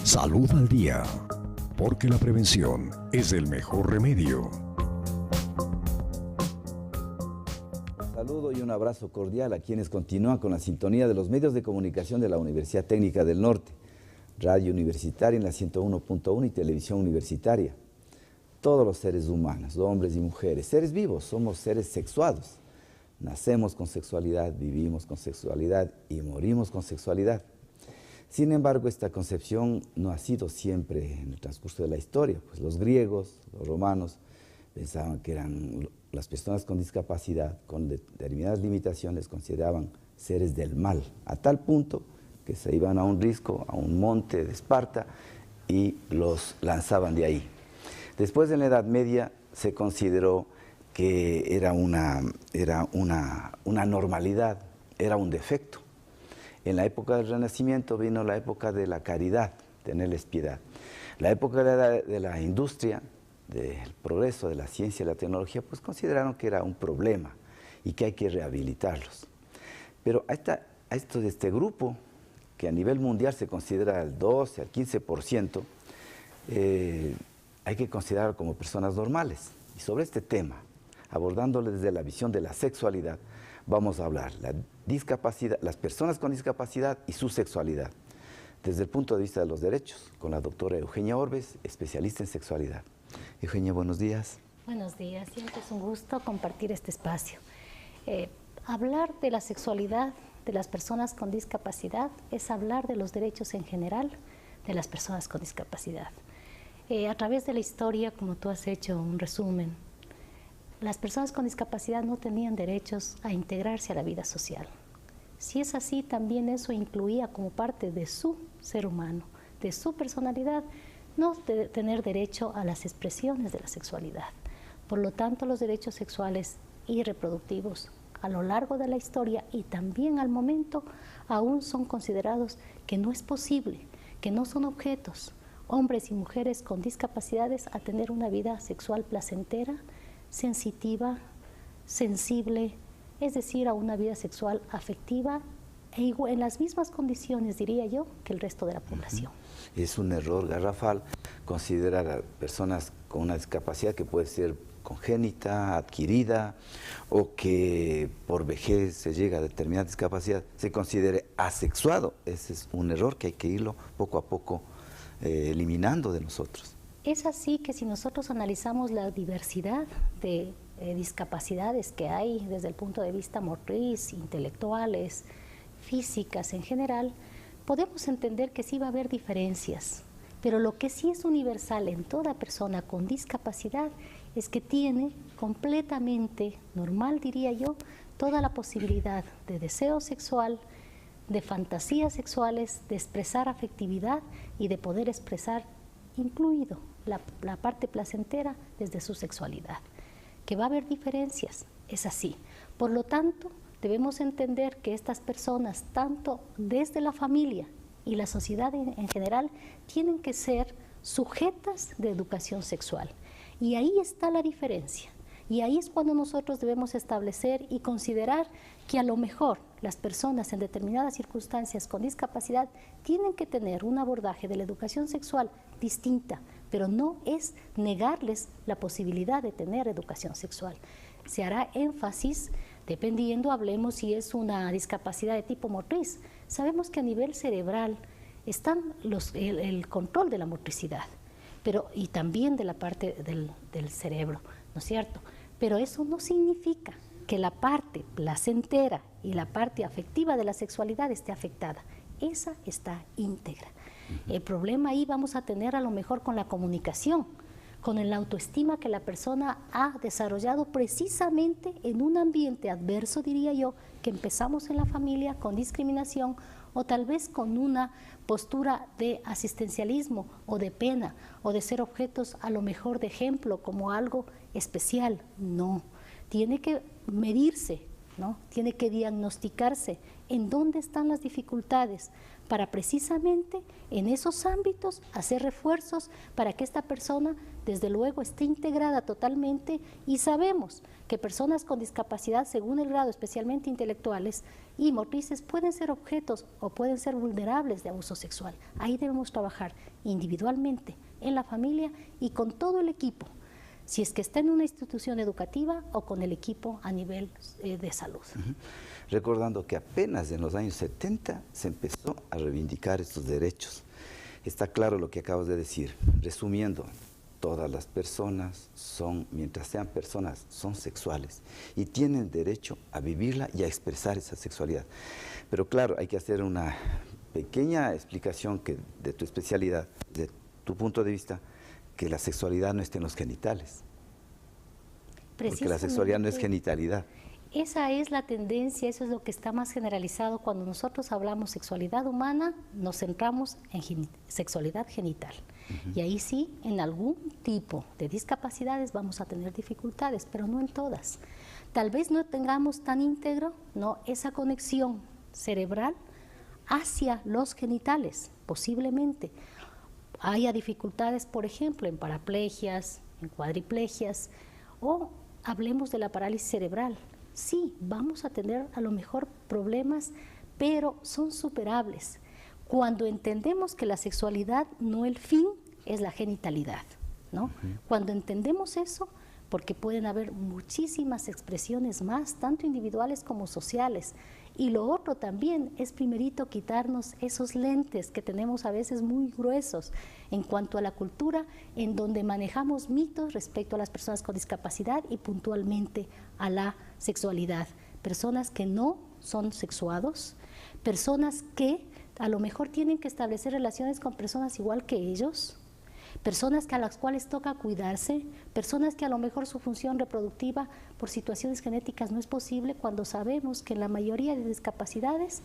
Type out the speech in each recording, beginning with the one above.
Salud al día, porque la prevención es el mejor remedio. Un saludo y un abrazo cordial a quienes continúan con la sintonía de los medios de comunicación de la Universidad Técnica del Norte, radio universitaria en la 101.1 y televisión universitaria. Todos los seres humanos, hombres y mujeres, seres vivos, somos seres sexuados. Nacemos con sexualidad, vivimos con sexualidad y morimos con sexualidad. Sin embargo, esta concepción no ha sido siempre en el transcurso de la historia, pues los griegos, los romanos, pensaban que eran las personas con discapacidad, con determinadas limitaciones, consideraban seres del mal, a tal punto que se iban a un risco, a un monte de Esparta y los lanzaban de ahí. Después, en la Edad Media, se consideró que era una normalidad, era un defecto. En la época del Renacimiento vino la época de la caridad, tenerles piedad. La época de la industria, del progreso de la ciencia y la tecnología, pues consideraron que era un problema y que hay que rehabilitarlos. Pero a este grupo, que a nivel mundial se considera el 12 al 15%, hay que considerarlo como personas normales. Y sobre este tema, abordándolo desde la visión de la sexualidad, vamos a hablar la discapacidad, las personas con discapacidad y su sexualidad, desde el punto de vista de los derechos, con la doctora Eugenia Orbes, especialista en sexualidad. Eugenia, buenos días. Buenos días, siempre es un gusto compartir este espacio. Hablar de la sexualidad de las personas con discapacidad es hablar de los derechos en general de las personas con discapacidad. A través de la historia, como tú has hecho un resumen, las personas con discapacidad no tenían derechos a integrarse a la vida social. Si es así, también eso incluía como parte de su ser humano, de su personalidad, no tener derecho a las expresiones de la sexualidad. Por lo tanto, los derechos sexuales y reproductivos a lo largo de la historia y también al momento aún son considerados que no es posible, que no son objetos, hombres y mujeres con discapacidades, a tener una vida sexual placentera, sensitiva, sensible, es decir, a una vida sexual afectiva en las mismas condiciones, diría yo, que el resto de la población. Es un error garrafal considerar a personas con una discapacidad que puede ser congénita, adquirida, o que por vejez se llega a determinada discapacidad, se considere asexuado. Ese es un error que hay que irlo poco a poco eliminando de nosotros. Es así que si nosotros analizamos la diversidad de discapacidades que hay desde el punto de vista motriz, intelectuales, físicas en general, podemos entender que sí va a haber diferencias, pero lo que sí es universal en toda persona con discapacidad es que tiene completamente normal, diría yo, toda la posibilidad de deseo sexual, de fantasías sexuales, de expresar afectividad y de poder expresar incluido la parte placentera desde su sexualidad. Que va a haber diferencias, es así. Por lo tanto, debemos entender que estas personas, tanto desde la familia y la sociedad en general, tienen que ser sujetas de educación sexual. Y ahí está la diferencia. Y ahí es cuando nosotros debemos establecer y considerar que a lo mejor las personas en determinadas circunstancias con discapacidad tienen que tener un abordaje de la educación sexual distinta, pero no es negarles la posibilidad de tener educación sexual. Se hará énfasis dependiendo, hablemos si es una discapacidad de tipo motriz. Sabemos que a nivel cerebral están el control de la motricidad, y también de la parte del cerebro, ¿no es cierto? Pero eso no significa que la parte placentera y la parte afectiva de la sexualidad esté afectada. Esa está íntegra. El problema ahí vamos a tener a lo mejor con la comunicación, con la autoestima que la persona ha desarrollado precisamente en un ambiente adverso, diría yo, que empezamos en la familia con discriminación o tal vez con una postura de asistencialismo o de pena o de ser objetos a lo mejor de ejemplo como algo especial. No, tiene que medirse, ¿no? Tiene que diagnosticarse en dónde están las dificultades para precisamente en esos ámbitos hacer refuerzos para que esta persona desde luego esté integrada totalmente. Y sabemos que personas con discapacidad según el grado, especialmente intelectuales y motrices, pueden ser objetos o pueden ser vulnerables de abuso sexual. Ahí debemos trabajar individualmente, en la familia y con todo el equipo, si es que está en una institución educativa o con el equipo a nivel de salud. Recordando que apenas en los años 70 se empezó a reivindicar estos derechos. Está claro lo que acabas de decir. Resumiendo, todas las personas son, mientras sean personas, son sexuales y tienen derecho a vivirla y a expresar esa sexualidad. Pero claro, hay que hacer una pequeña explicación que, de tu especialidad, de tu punto de vista, que la sexualidad no esté en los genitales. Porque la sexualidad no es genitalidad. Esa es la tendencia, eso es lo que está más generalizado. Cuando nosotros hablamos sexualidad humana, nos centramos en sexualidad genital. Y ahí sí, en algún tipo de discapacidades vamos a tener dificultades, pero no en todas. Tal vez no tengamos tan íntegro, ¿no?, esa conexión cerebral hacia los genitales, posiblemente. Haya dificultades, por ejemplo, en paraplegias, en cuadriplegias, o hablemos de la parálisis cerebral. Sí, vamos a tener a lo mejor problemas, pero son superables. Cuando entendemos que la sexualidad no el fin es la genitalidad, ¿no? Cuando entendemos eso, porque pueden haber muchísimas expresiones más, tanto individuales como sociales. Y lo otro también es primerito quitarnos esos lentes que tenemos a veces muy gruesos en cuanto a la cultura, en donde manejamos mitos respecto a las personas con discapacidad y puntualmente a la sexualidad. Personas que no son sexuados, personas que a lo mejor tienen que establecer relaciones con personas igual que ellos, personas a las cuales toca cuidarse, personas que a lo mejor su función reproductiva por situaciones genéticas no es posible, cuando sabemos que en la mayoría de discapacidades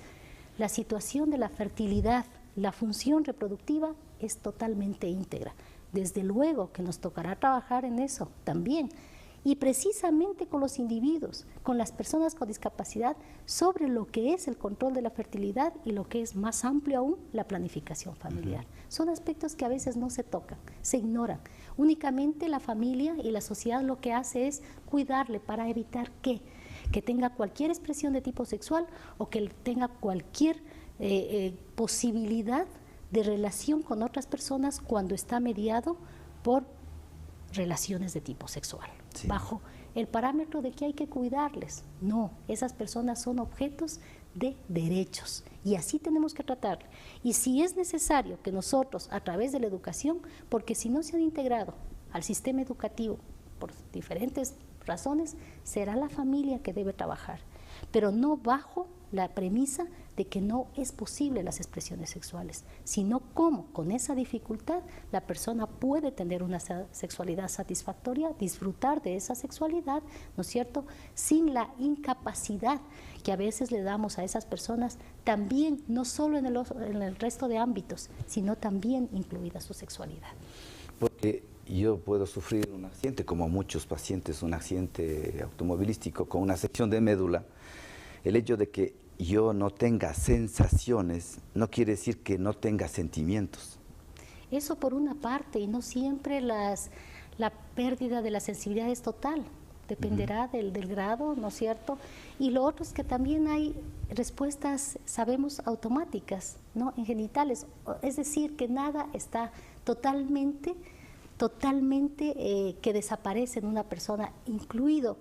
la situación de la fertilidad, la función reproductiva es totalmente íntegra. Desde luego que nos tocará trabajar en eso también, y precisamente con los individuos, con las personas con discapacidad, sobre lo que es el control de la fertilidad y lo que es más amplio aún, la planificación familiar. Son aspectos que a veces no se tocan, se ignoran. Únicamente la familia y la sociedad lo que hace es cuidarle para evitar que tenga cualquier expresión de tipo sexual o que tenga cualquier posibilidad de relación con otras personas cuando está mediado por relaciones de tipo sexual. Sí. Bajo el parámetro de que hay que cuidarles. No, esas personas son objetos de derechos y así tenemos que tratar. Y si es necesario que nosotros, a través de la educación, porque si no se han integrado al sistema educativo por diferentes razones, será la familia que debe trabajar, pero no bajo la premisa de que no es posible las expresiones sexuales, sino cómo con esa dificultad la persona puede tener una sexualidad satisfactoria, disfrutar de esa sexualidad, ¿no es cierto?, sin la incapacidad que a veces le damos a esas personas, también no solo en el resto de ámbitos, sino también incluida su sexualidad. Porque yo puedo sufrir un accidente, como muchos pacientes, un accidente automovilístico con una sección de médula. El hecho de que yo no tenga sensaciones no quiere decir que no tenga sentimientos. Eso por una parte, y no siempre la pérdida de la sensibilidad es total, dependerá del grado, ¿no es cierto? Y lo otro es que también hay respuestas, sabemos, automáticas, ¿no?, en genitales, es decir, que nada está totalmente que desaparece en una persona, incluido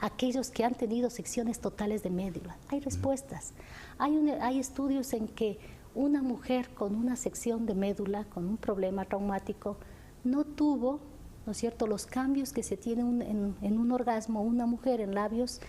aquellos que han tenido secciones totales de médula. Hay respuestas. Hay estudios en que una mujer con una sección de médula, con un problema traumático, no tuvo, ¿no es cierto?, los cambios que se tienen en un orgasmo, una mujer en labios,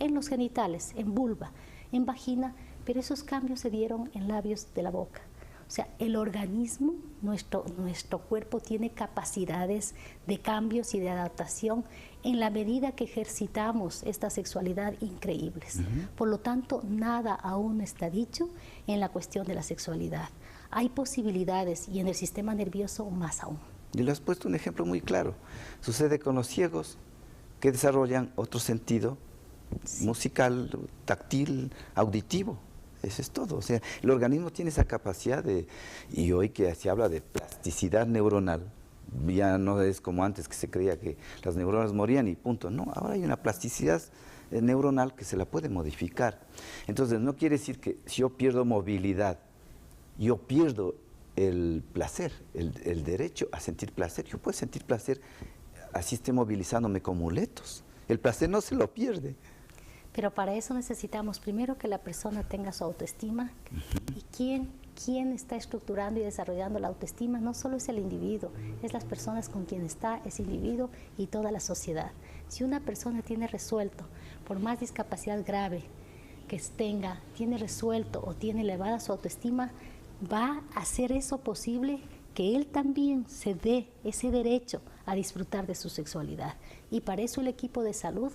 en los genitales, en vulva, en vagina, pero esos cambios se dieron en labios de la boca. O sea, el organismo, nuestro cuerpo tiene capacidades de cambios y de adaptación en la medida que ejercitamos esta sexualidad increíbles. Por lo tanto, nada aún está dicho en la cuestión de la sexualidad. Hay posibilidades y en el sistema nervioso más aún. Y lo has puesto un ejemplo muy claro. Sucede con los ciegos que desarrollan otro sentido musical, táctil, auditivo. Eso es todo. O sea, el organismo tiene esa capacidad de, y hoy que se habla de plasticidad neuronal, ya no es como antes que se creía que las neuronas morían y punto. No, ahora hay una plasticidad neuronal que se la puede modificar. Entonces, no quiere decir que si yo pierdo movilidad, yo pierdo el placer, el derecho a sentir placer. Yo puedo sentir placer así esté movilizándome con muletos. El placer no se lo pierde. Pero para eso necesitamos primero que la persona tenga su autoestima. ¿Y quién está estructurando y desarrollando la autoestima? No solo es el individuo, es las personas con quien está ese individuo y toda la sociedad. Si una persona tiene resuelto, por más discapacidad grave que tenga, tiene resuelto o tiene elevada su autoestima, va a hacer eso posible que él también se dé ese derecho a disfrutar de su sexualidad. Y para eso el equipo de salud,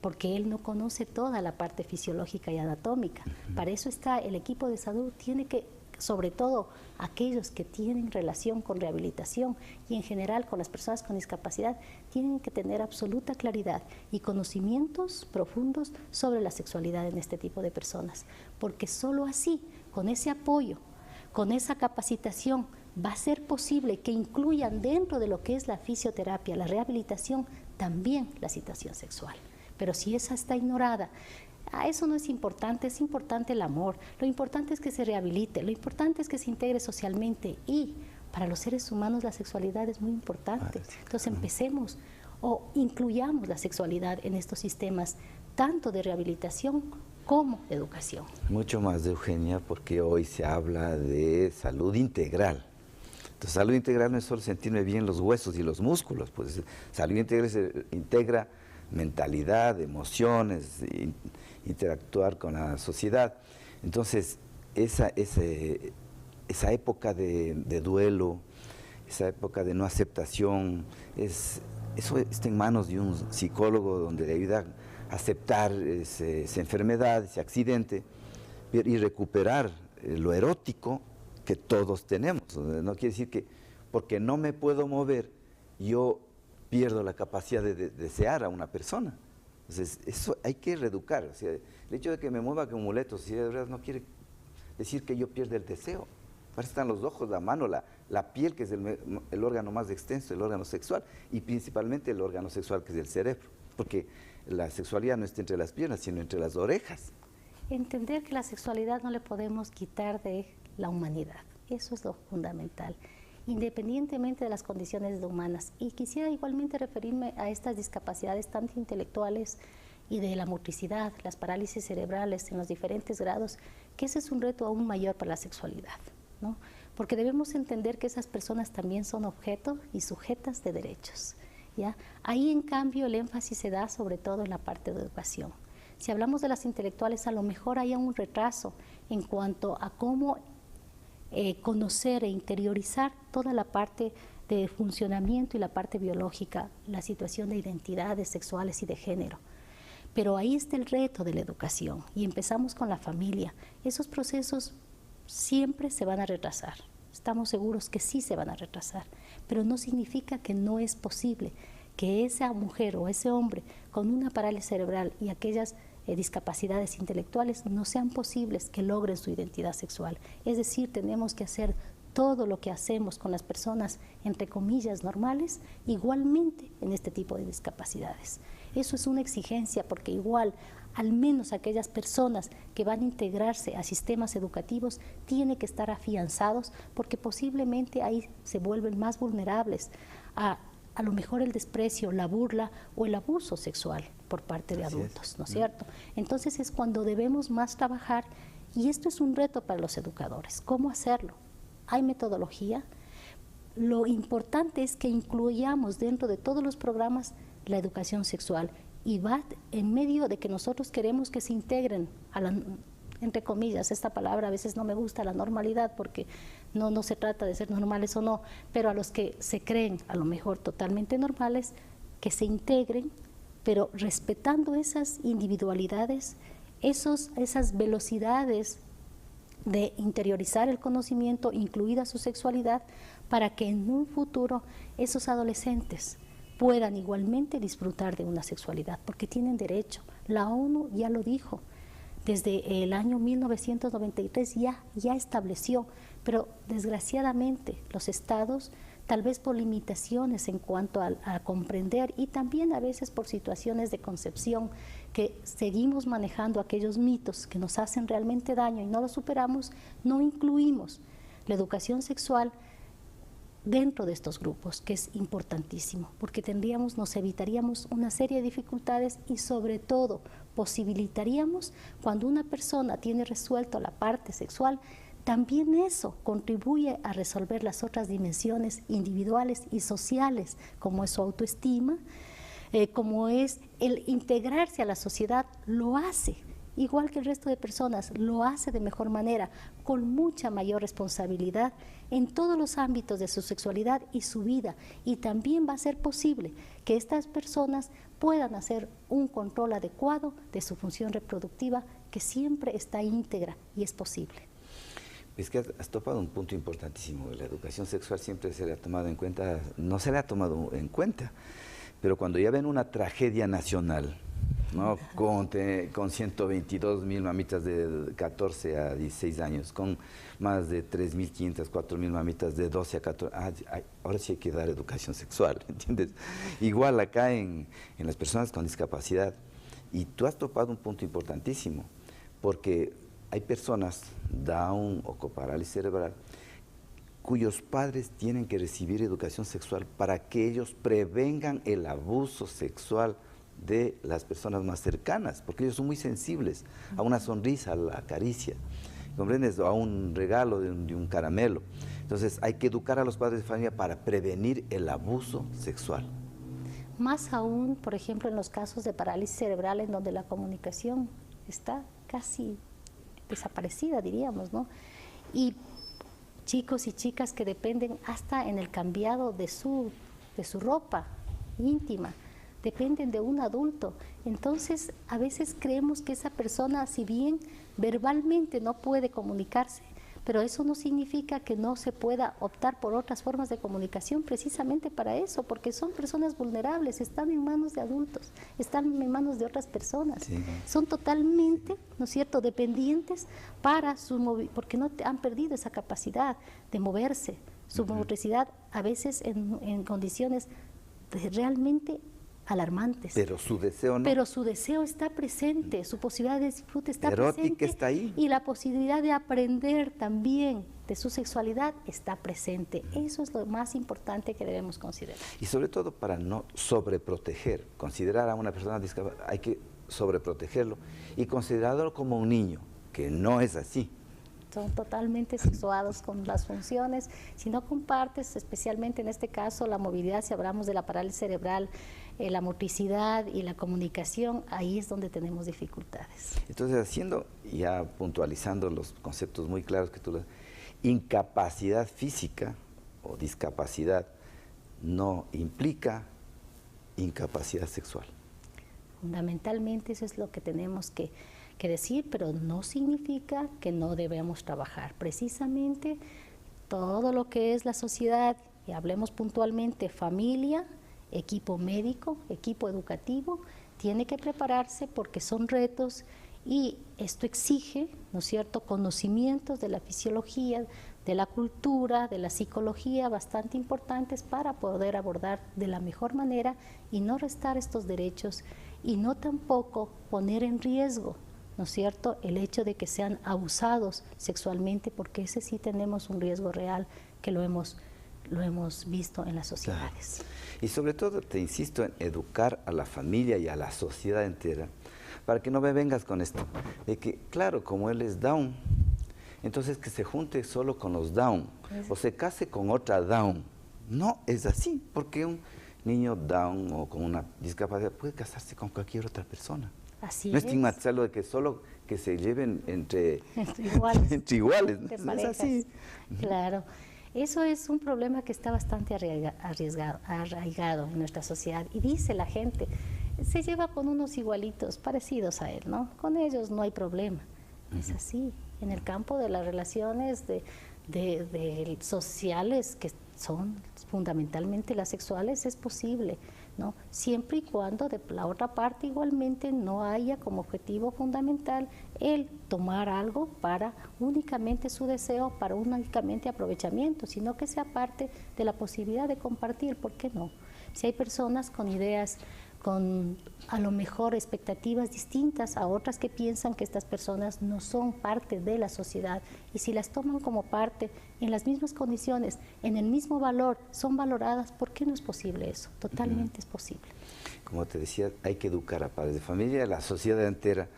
porque él no conoce toda la parte fisiológica y anatómica. Para eso está el equipo de salud, tiene que, sobre todo aquellos que tienen relación con rehabilitación y en general con las personas con discapacidad, tienen que tener absoluta claridad y conocimientos profundos sobre la sexualidad en este tipo de personas, porque solo así, con ese apoyo, con esa capacitación, va a ser posible que incluyan dentro de lo que es la fisioterapia, la rehabilitación, también la situación sexual. Pero si esa está ignorada, eso no es importante el amor, lo importante es que se rehabilite, lo importante es que se integre socialmente y para los seres humanos la sexualidad es muy importante. Entonces empecemos o incluyamos la sexualidad en estos sistemas, tanto de rehabilitación como de educación. Mucho más de Eugenia, porque hoy se habla de salud integral. Entonces, salud integral no es solo sentirme bien los huesos y los músculos, pues salud integral se integra mentalidad, emociones, interactuar con la sociedad. Entonces, esa época de duelo, esa época de no aceptación, eso está en manos de un psicólogo donde le ayuda a aceptar esa enfermedad, ese accidente y recuperar lo erótico que todos tenemos. No quiere decir que porque no me puedo mover, yo pierdo la capacidad de desear a una persona. Entonces, eso hay que reeducar. O sea, el hecho de que me mueva con muletos, si de verdad no quiere decir que yo pierda el deseo. Para eso están los ojos, la mano, la piel, que es el órgano más extenso, el órgano sexual, y principalmente el órgano sexual, que es el cerebro. Porque la sexualidad no está entre las piernas, sino entre las orejas. Entender que la sexualidad no le podemos quitar de la humanidad. Eso es lo fundamental, independientemente de las condiciones humanas. Y quisiera igualmente referirme a estas discapacidades tanto intelectuales y de la motricidad, las parálisis cerebrales en los diferentes grados, que ese es un reto aún mayor para la sexualidad, ¿no? Porque debemos entender que esas personas también son objeto y sujetas de derechos, ¿ya? Ahí, en cambio, el énfasis se da sobre todo en la parte de educación. Si hablamos de las intelectuales, a lo mejor hay un retraso en cuanto a cómo conocer e interiorizar toda la parte de funcionamiento y la parte biológica, la situación de identidades sexuales y de género. Pero ahí está el reto de la educación y empezamos con la familia. Esos procesos siempre se van a retrasar, estamos seguros que sí se van a retrasar, pero no significa que no es posible que esa mujer o ese hombre con una parálisis cerebral y aquellas discapacidades intelectuales no sean posibles que logren su identidad sexual. Es decir, tenemos que hacer todo lo que hacemos con las personas, entre comillas, normales, igualmente en este tipo de discapacidades. Eso es una exigencia porque igual, al menos aquellas personas que van a integrarse a sistemas educativos tienen que estar afianzados porque posiblemente ahí se vuelven más vulnerables a lo mejor el desprecio, la burla o el abuso sexual por parte de adultos, ¿no es cierto? Entonces es cuando debemos más trabajar y esto es un reto para los educadores. ¿Cómo hacerlo? Hay metodología. Lo importante es que incluyamos dentro de todos los programas la educación sexual y va en medio de que nosotros queremos que se integren a la, entre comillas, esta palabra a veces no me gusta, la normalidad, porque no se trata de ser normales o no, pero a los que se creen a lo mejor totalmente normales, que se integren, pero respetando esas individualidades, esas velocidades de interiorizar el conocimiento, incluida su sexualidad, para que en un futuro esos adolescentes puedan igualmente disfrutar de una sexualidad, porque tienen derecho. La ONU ya lo dijo. desde el año 1993 ya estableció, pero desgraciadamente los estados, tal vez por limitaciones en cuanto a comprender y también a veces por situaciones de concepción, que seguimos manejando aquellos mitos que nos hacen realmente daño y no los superamos, no incluimos la educación sexual dentro de estos grupos, que es importantísimo, porque nos evitaríamos una serie de dificultades y sobre todo posibilitaríamos, cuando una persona tiene resuelto la parte sexual, también eso contribuye a resolver las otras dimensiones individuales y sociales, como es su autoestima, como es el integrarse a la sociedad, lo hace. Igual que el resto de personas, lo hace de mejor manera, con mucha mayor responsabilidad en todos los ámbitos de su sexualidad y su vida. Y también va a ser posible que estas personas puedan hacer un control adecuado de su función reproductiva, que siempre está íntegra y es posible. Es que has topado un punto importantísimo. La educación sexual siempre se le ha tomado en cuenta, no se le ha tomado en cuenta, pero cuando ya ven una tragedia nacional, ¿no? Con 122.000 mamitas de 14 a 16 años, con más de 3.500, 4.000 mamitas de 12 a 14, ahora sí hay que dar educación sexual, ¿entiendes? Igual acá en las personas con discapacidad, y tú has topado un punto importantísimo, porque hay personas Down o con parálisis cerebral cuyos padres tienen que recibir educación sexual para que ellos prevengan el abuso sexual de las personas más cercanas, porque ellos son muy sensibles a una sonrisa, a la caricia, ¿comprendes? A un regalo de un caramelo. Entonces hay que educar a los padres de familia para prevenir el abuso sexual. Más aún, por ejemplo, en los casos de parálisis cerebral, en donde la comunicación está casi desaparecida, diríamos, ¿no? Y chicos y chicas que dependen hasta en el cambiado de su ropa íntima, dependen de un adulto. Entonces, a veces creemos que esa persona, si bien verbalmente no puede comunicarse, pero eso no significa que no se pueda optar por otras formas de comunicación precisamente para eso, porque son personas vulnerables, están en manos de adultos, están en manos de otras personas. Sí. Son totalmente, ¿no es cierto?, dependientes para porque no han perdido esa capacidad de moverse, su motricidad a veces en condiciones realmente alarmantes. Pero su deseo no. Pero su deseo está presente, su posibilidad de disfrute está presente. Está ahí. Y la posibilidad de aprender también de su sexualidad está presente. Eso es lo más importante que debemos considerar. Y sobre todo para no sobreproteger. Considerar a una persona discapacitada, hay que sobreprotegerlo y considerarlo como un niño, que no es así. Son totalmente sexuados con las funciones. Si no compartes, especialmente en este caso, la movilidad, si hablamos de la parálisis cerebral, la motricidad y la comunicación, ahí es donde tenemos dificultades. Entonces, ya puntualizando los conceptos muy claros que tú incapacidad física o discapacidad no implica incapacidad sexual. Fundamentalmente eso es lo que tenemos que decir, pero no significa que no debemos trabajar. Precisamente todo lo que es la sociedad, y hablemos puntualmente familia, equipo médico, equipo educativo, tiene que prepararse porque son retos y esto exige, ¿no es cierto?, conocimientos de la fisiología, de la cultura, de la psicología bastante importantes para poder abordar de la mejor manera y no restar estos derechos y no tampoco poner en riesgo, ¿no es cierto?, el hecho de que sean abusados sexualmente, porque ese sí tenemos un riesgo real que lo hemos visto en las sociedades. Claro. Y sobre todo te insisto en educar a la familia y a la sociedad entera, para que no me vengas con esto, de que claro, como él es Down, entonces que se junte solo con los Down, o se case con otra Down. No es así, porque un niño Down o con una discapacidad puede casarse con cualquier otra persona. Así no estigmatizarlo de que solo que se lleven entre iguales. Entre iguales, ¿no? Es así. Claro. Eso es un problema que está bastante arraigado en nuestra sociedad. Y dice la gente, se lleva con unos igualitos, parecidos a él, ¿no? Con ellos no hay problema. Es así. En el campo de las relaciones de sociales, que son fundamentalmente las sexuales, es posible. ¿no? Siempre y cuando de la otra parte igualmente no haya como objetivo fundamental el tomar algo para únicamente su deseo, para únicamente aprovechamiento, sino que sea parte de la posibilidad de compartir, ¿por qué no? Si hay personas con ideas, con a lo mejor expectativas distintas a otras que piensan que estas personas no son parte de la sociedad, y si las toman como parte en las mismas condiciones, en el mismo valor, son valoradas, ¿por qué no es posible eso? Totalmente es posible. Como te decía, hay que educar a padres de familia y a la sociedad entera,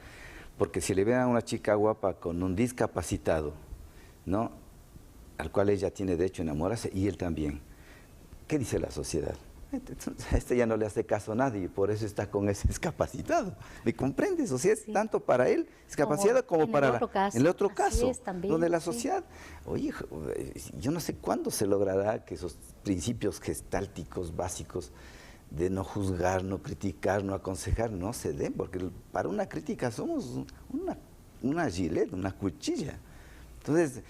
porque si le ven a una chica guapa con un discapacitado, ¿no?, al cual ella tiene derecho a enamorarse, y él también, ¿qué dice la sociedad? Este ya no le hace caso a nadie y por eso está con ese discapacitado. ¿Me comprendes? O sea, es tanto para él discapacitado como para en el otro caso, también, donde la sociedad, oye, yo no sé cuándo se logrará que esos principios gestálticos básicos de no juzgar, no criticar, no aconsejar, no se den, porque para una crítica somos una gilet, una cuchilla. Entonces,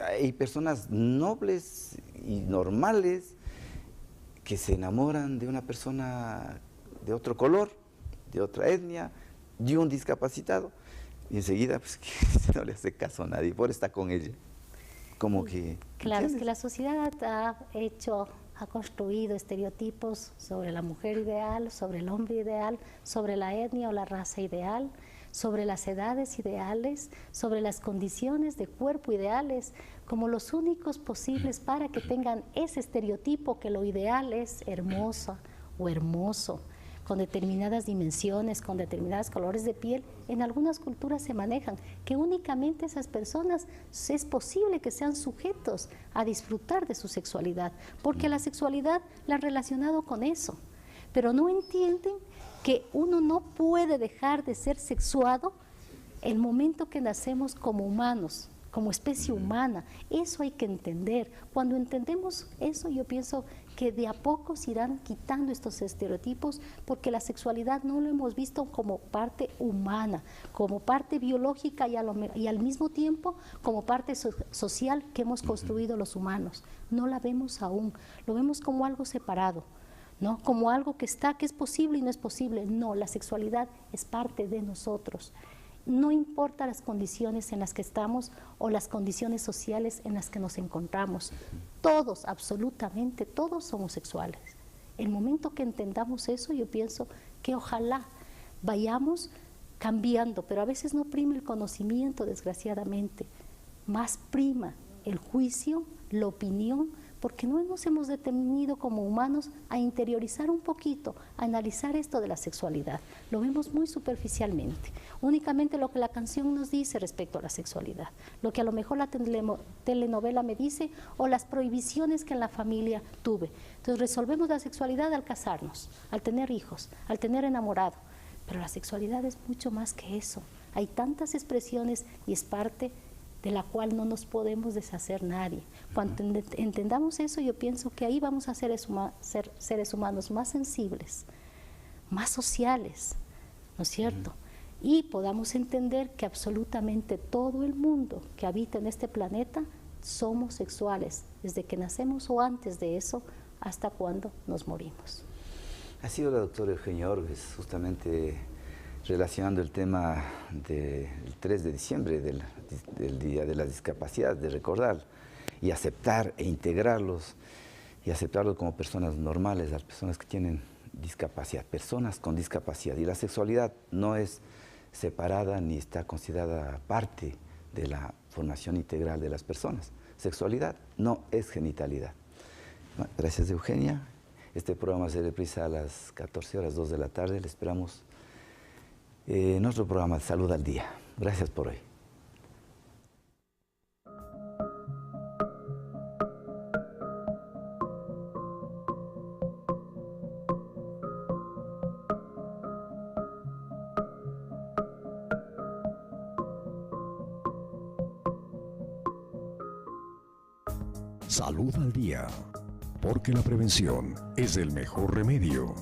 hay personas nobles y normales que se enamoran de una persona de otro color, de otra etnia, de un discapacitado, y enseguida pues, que no le hace caso a nadie, por estar con ella. Como que... Claro, es que la sociedad ha construido estereotipos sobre la mujer ideal, sobre el hombre ideal, sobre la etnia o la raza ideal, sobre las edades ideales, sobre las condiciones de cuerpo ideales, como los únicos posibles para que tengan ese estereotipo que lo ideal es hermosa o hermoso, con determinadas dimensiones, con determinados colores de piel. En algunas culturas se manejan que únicamente esas personas es posible que sean sujetos a disfrutar de su sexualidad, porque la sexualidad la han relacionado con eso, pero no entienden que uno no puede dejar de ser sexuado el momento que nacemos como humanos, como especie humana. Eso hay que entender. Cuando entendemos eso, yo pienso que de a poco se irán quitando estos estereotipos, porque la sexualidad no lo hemos visto como parte humana, como parte biológica y al mismo tiempo como parte social que hemos construido los humanos. No la vemos aún, lo vemos como algo separado, ¿no? Como algo que es posible y no es posible. No, la sexualidad es parte de nosotros. No importa las condiciones en las que estamos o las condiciones sociales en las que nos encontramos. Todos, absolutamente todos somos sexuales. El momento que entendamos eso, yo pienso que ojalá vayamos cambiando, pero a veces no prima el conocimiento, desgraciadamente. Más prima el juicio, la opinión, porque no nos hemos detenido como humanos a interiorizar un poquito, a analizar esto de la sexualidad. Lo vemos muy superficialmente, únicamente lo que la canción nos dice respecto a la sexualidad, lo que a lo mejor la telenovela me dice o las prohibiciones que en la familia tuve. Entonces resolvemos la sexualidad al casarnos, al tener hijos, al tener enamorado, pero la sexualidad es mucho más que eso. Hay tantas expresiones y es parte de la cual no nos podemos deshacer nadie. Cuando entendamos eso, yo pienso que ahí vamos a ser seres humanos más sensibles, más sociales, ¿no es cierto? Y podamos entender que absolutamente todo el mundo que habita en este planeta somos sexuales, desde que nacemos o antes de eso, hasta cuando nos morimos. Ha sido la doctora Eugenia Orves, justamente relacionando el tema del 3 de diciembre, del Día de la Discapacidad, de recordar y aceptar e integrarlos y aceptarlos como personas normales, las personas que tienen discapacidad, personas con discapacidad. Y la sexualidad no es separada ni está considerada parte de la formación integral de las personas. Sexualidad no es genitalidad. Gracias, Eugenia. Este programa se reprisa a las 14 horas, 2 de la tarde. Le esperamos en nuestro programa Salud al Día. Gracias por hoy. Salud al Día, porque la prevención es el mejor remedio.